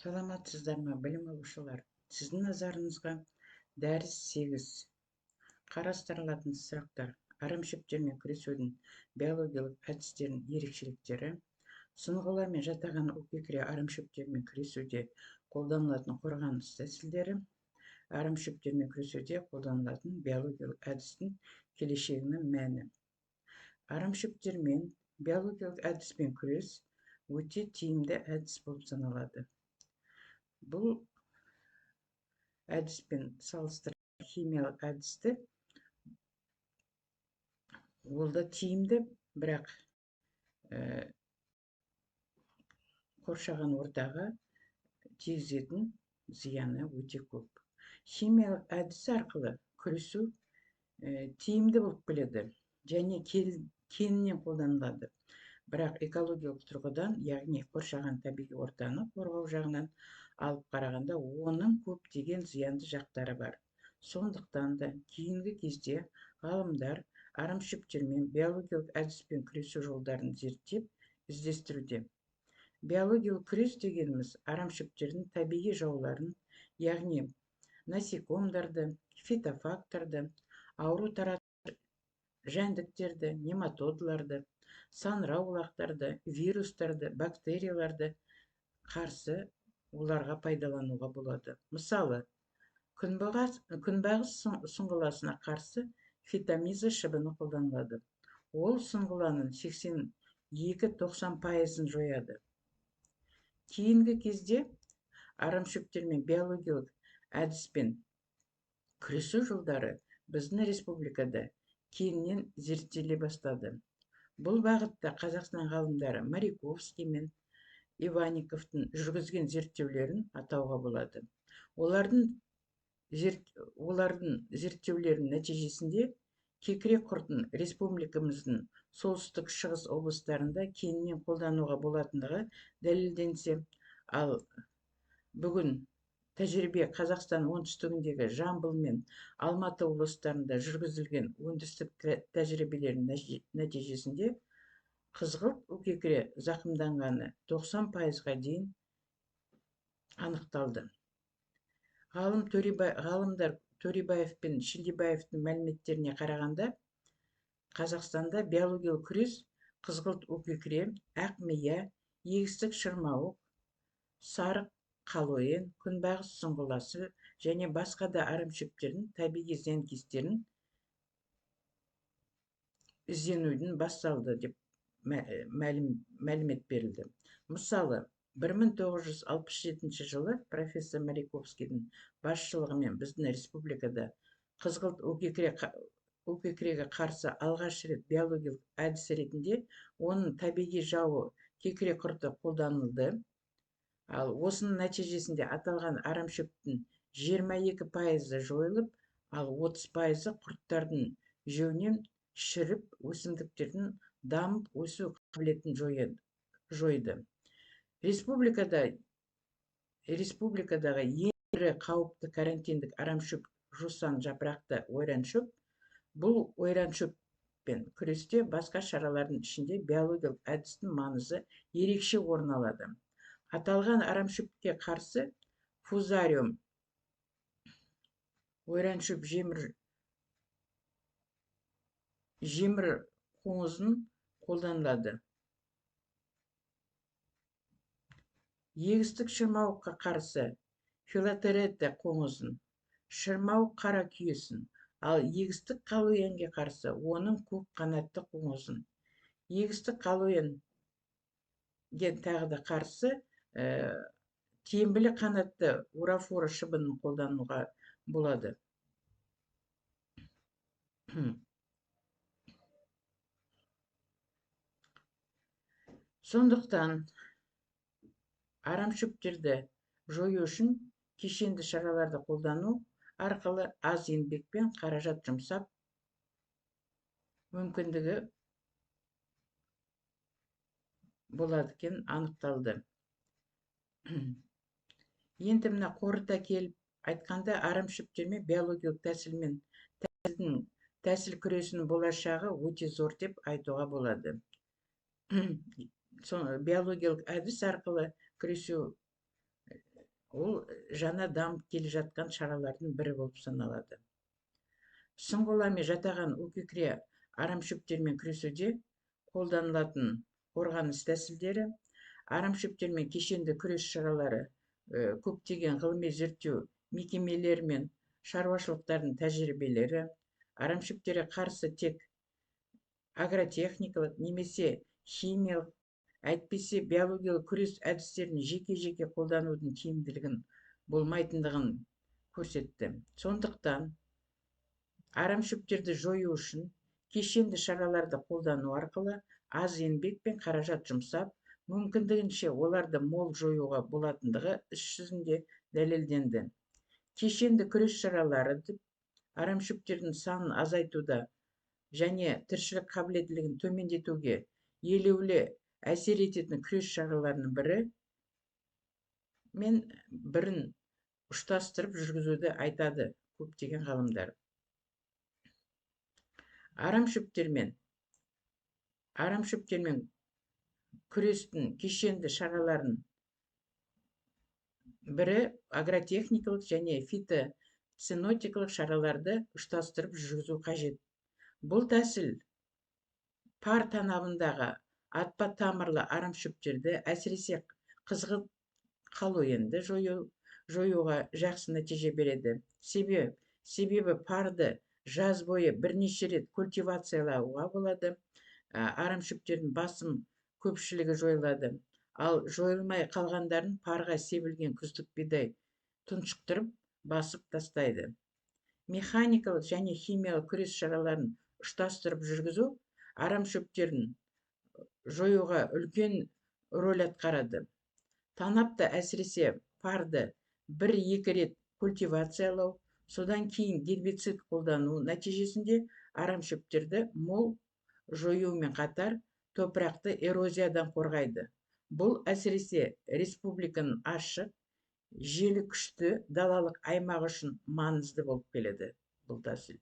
Саламатсыздар ма, білім алушылар? Сіздің назарыңызға дәріс 8 қарастырылатын сұрақтар: арамшөптермен күресудің биологиялық әдістерінің ерекшеліктері, сұңғыла мен жатаған көкекіре арамшөптермен күресуде қолданылатын қорғаныс тәсілдері, арамшөптермен күресуде қолданылатын биологиялық әдістің келешегінің мәні. Арамшөптермен биологиялық әдіспен күрес өте тиімді әдіс болып саналады. Бұл әдіспен салыстырып химиялық әдісті ол да тиімді, бірақ қоршаған ортаға тигізетін зияны өте көп. Химиялық әдіс арқылы күресу тиімді болып келеді және кеңінен қолданылады. Бірақ экологиялық тұрғыдан, яғни қоршаған табиғи ортаны қорғау жағынан алып қарағанда, оның көптеген зиянды жақтары бар. Сондықтан да кейінгі кезде ғалымдар арамшөптермен биологиялық әдіспен күресу жолдарын зерттеп іздестіруде. Биологиялық күрес дегеніміз арамшөптердің табиғи жауларын, яғни насекомдарды, фитофакторды, ауру таратушы жәндіктерді, нематодыларды, саңырауқұлақтарды, вирустарды, бактерияларды қарсы оларға пайдалануға болады. Мысалы, күнбағыс сұңғыласына қарсы фитомиза шыбыны қолданылады. Ол сұңғыланың 82-90%-ын жояды. Кейінгі кезде арамшөптермен биологиялық әдіспен күресу жолдары біздің республикада кеңінен зерттеле бастады. Бұл бағытта Қазақстан ғалымдары Мариковский мен Иванниковтың жүргізген зерттеулерін атауға болады. Олардың зерттеулерінің нәтижесінде кекіре құртын республикамыздың солтүстік шығыс облыстарында кеңінен қолдануға болатындығы дәлелденсе, ал бүгін тәжірибе Қазақстан оңтүстігіндегі Жамбыл мен Алматы облыстарында жүргізілген өндірістік тәжірибелердің нәтижесінде қызғылт көкекіре зақымданғаны 90%-ға дейін анықталды. Ғалымдар Төребаев пен Шілдебаевтың мәліметтеріне қарағанда, Қазақстанда биологиялық күрес қызғылт көкекіре, ақмия, егістік шырмауық, сары қалойын, күнбағыс сұңғыласы және басқа да арамшөптердің табиғи зиянкестерін ізденудің басталды деп мәлімет берілді. Мысалы, 1967 жылы профессор Мариковскийдің басшылығымен біздің республикада қызғылт көкекіреге қарсы алғаш рет биологиялық әдіс ретінде оның табиғи жауы кекіре құрты қолданылды. Ал осының нәтижесінде аталған арамшөптің 22%-ы жойылып, ал 30%-ы құрттардың жеуінен шіріп, өсімдіктердің дамып өсу қабілетін жойды. Республикадағы ең ірі қауіпті карантиндік арамшөп жусан жапырақты ойраншөп. Бұл ойраншөппен күресте басқа шаралардың ішінде биологиялық әдістің маңызы ерекше орын алады. Аталған арамшөпке қарсы фузариум ойраншөп жемір қоңызын қолданылады. Егістік шырмауыққа қарсы филотерета қоңызын, шырмауық қара күйесін, ал егістік қалойынге қарсы оның көк қанатты қоңызын. Егістік қалойынге тағы да қарсы тембілі қанатты урафора шыбынын қолдануға болады. Сондықтан арамшөптерді жою үшін кешенді шараларды қолдану арқылы аз еңбекпен қаражат жұмсап мүмкіндігі болады екен анықталды. Енді мына қорыта келіп айтқанда, арамшөптермен биологиялық тәсіл күресінің болашағы өте зор деп айтуға болады. Биологиялық әдіс арқылы күресу ол жаңа дамып келе жатқан шаралардың бірі болып саналады. Сүңгуармен жатаған укекре арамшөптермен күресуде қолданылатын қорғаныс тәсілдері, арамшөптермен кешенді күрес шаралары көптеген ғылыми зерттеу мекемелері мен шаруашылықтардың тәжірибелері, арамшөптерге қарсы тек агротехникалық немесе химиялық, әйтпесе биологиялық күрес әдістерін жеке қолданудың тиімділігін болмайтындығын көрсетті. Сондықтан арамшөптерді жою үшін кешенді шараларды қолдану арқылы аз еңбек пен қаражат жұмсап, мүмкіндігінше оларды мол жоюға болатындығы іс жүзінде дәлелденді. Кешенді күрес шаралары арамшөптердің санын азайтуда және тіршілік қабілеттілігін төмендетуге елеулі әсер ететін күрес шараларының бірін ұштастырып жүргізуді айтады көптеген ғалымдар. Арамшөптермен күрестің кешенді шараларын бірі агротехникалық және фитоценотикалық шараларды ұштастырып жүргізу қажет. Бұл тәсіл пар танабындағы атпа тамырлы арамшөптерді, әсіресе қызғылт қалойынды жоюға жақсы нәтиже береді. Себебі парды жаз бойы бірнеше рет культивациялауға болады. Арамшөптердің басым көпшілігі жойылады. Ал жойылмай қалғандарын парға себілген күздік бидай тұншықтырып басып тастайды. Механикалық және химиялық күрес шараларын ұштастырып жүргізу арамшөптерін жоюға үлкен рөл атқарады. Танапта әсіресе парды 1-2 рет культивациялау, содан кейін гербицид қолдану нәтижесінде арамшөптерді мол жоюмен қатар топырақты эрозиядан қорғайды. Бұл әсіресе республиканың ашық, желі күшті далалық аймағы үшін маңызды болып келеді бұл тәсіл.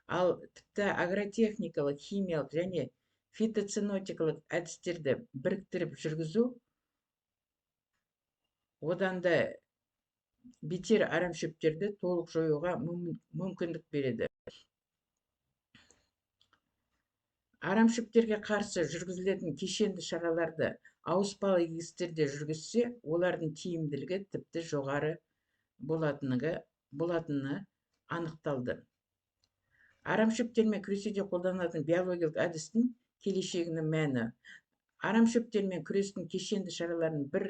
Ал тіпті агротехникалық, химиялық және фитоценотикалық әдістерді біріктіріп жүргізу одан да бетер арамшөптерді толық жоюға мүмкіндік береді. Арамшөптерге қарсы жүргізілетін кешенді шараларды ауыспалы егістерде жүргізсе, олардың тиімділігі тіпті жоғары болатыны анықталды. Арамшөптермен күресуде қолданылатын биологиялық әдістің келешегінің мәні. Арамшөптермен күрестің кешенді шараларының бір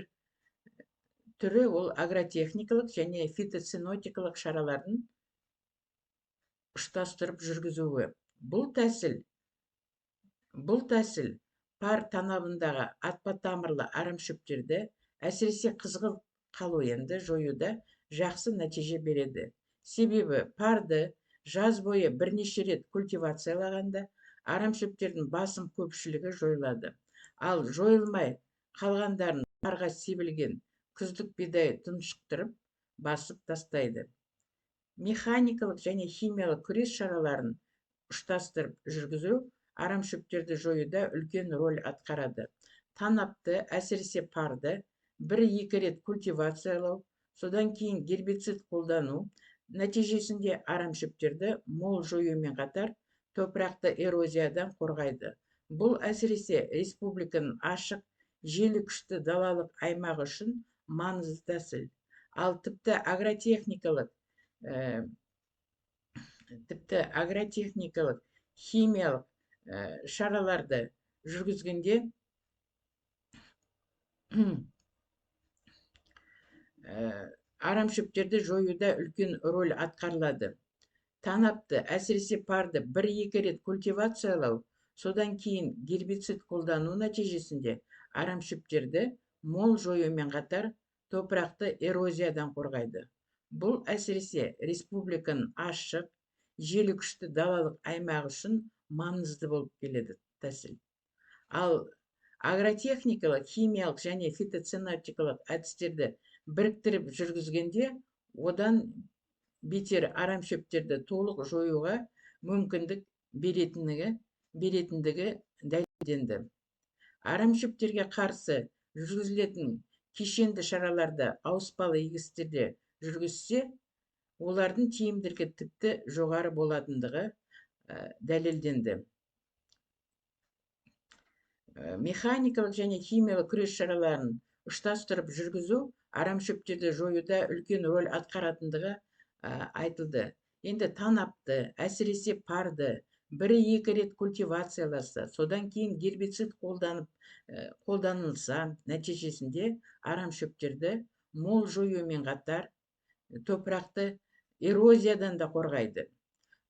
түрі ол агротехникалық және фитоценотикалық шараларын ұштастырып жүргізуі. Бұл тәсіл пар танабындағы атпа тамырлы арамшөптерді, әсіресе қызғылт қалойынды жоюда жақсы нәтиже береді. Себебі парды жаз бойы бірнеше рет культивациялағанда арамшөптердің басым көпшілігі жойылады. Ал жойылмай қалғандарын парға себілген күздік бидай тұншықтырып басып тастайды. Механикалық және химиялық күрес шараларын ұштастырып жүргізу арамшөптерді жоюда үлкен рөл атқарады. Танапты, әсіресе парды 1-2 рет культивациялау, содан кейін гербицид қолдану нәтижесінде арамшөптерді мол жоюмен қатар топырақты эрозиядан қорғайды. Бұл әсіресе республиканың ашық, желі күшті далалық аймағы үшін маңызды тәсіл. Ал тіпті агротехникалық, химиялық шараларды жүргізгенде арамшөптерді жоюда үлкен рөл атқарылады. Танапты, әсіресе парды 1-2 рет культивациялау, содан кейін гербицид қолдану нәтижесінде арамшөптерді мол жоюмен қатар топырақты эрозиядан қорғайды. Бұл әсіресе республиканың ашық, желі күшті далалық аймағы үшін маңызды болып келеді тәсіл. Ал агротехникалық, химиялық және фитоценотикалық әдістерді біріктіріп жүргізгенде одан бетер арамшөптерді толық жоюға мүмкіндік беретіндігі дәлелденді. Арамшөптерге қарсы жүргізілетін кешенді шараларды ауыспалы егістерде жүргізсе, олардың тиімділігі тіпті жоғары болатындығы дәлелденді. Механикалық және химиялық күрес шараларын ұштастырып жүргізу арамшөптерді жоюда үлкен рөл атқаратындығы айтылды. Енді танапты, әсіресе парды 1-2 рет культивацияласа, содан кейін гербицид қолданылса, нәтижесінде арамшөптерді мол жоюмен қатар топырақты эрозиядан да қорғайды.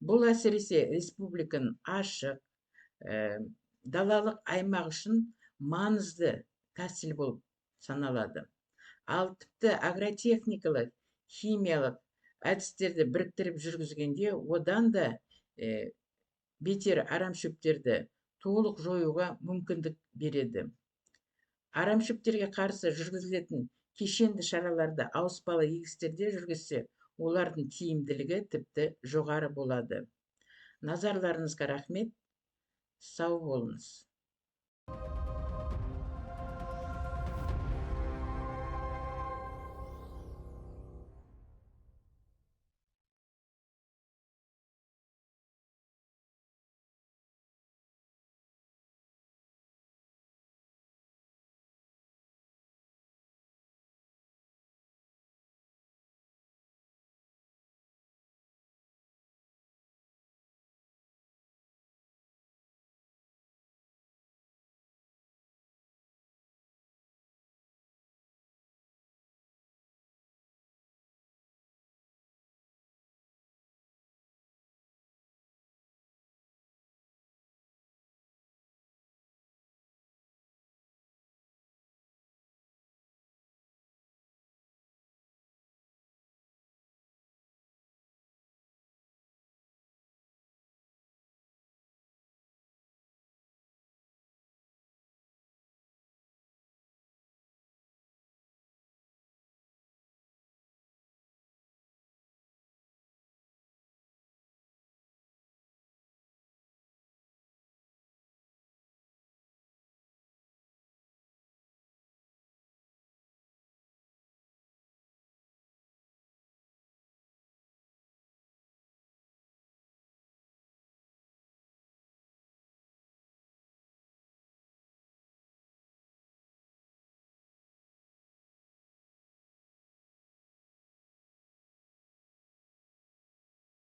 Бұл әсіресе республиканың ашық, далалық аймақ үшін маңызды тәсіл болып саналады. Ал тіпті агротехникалық, химиялық әдістерді біріктіріп жүргізгенде одан да бетер арамшөптерді толық жоюға мүмкіндік береді. Арамшөптерге қарсы жүргізілетін кешенді шараларды ауыспалы егістерде жүргізсе, олардың тиімділігі тіпті жоғары болады. Назарларыңызға рахмет. Сау болыңыз.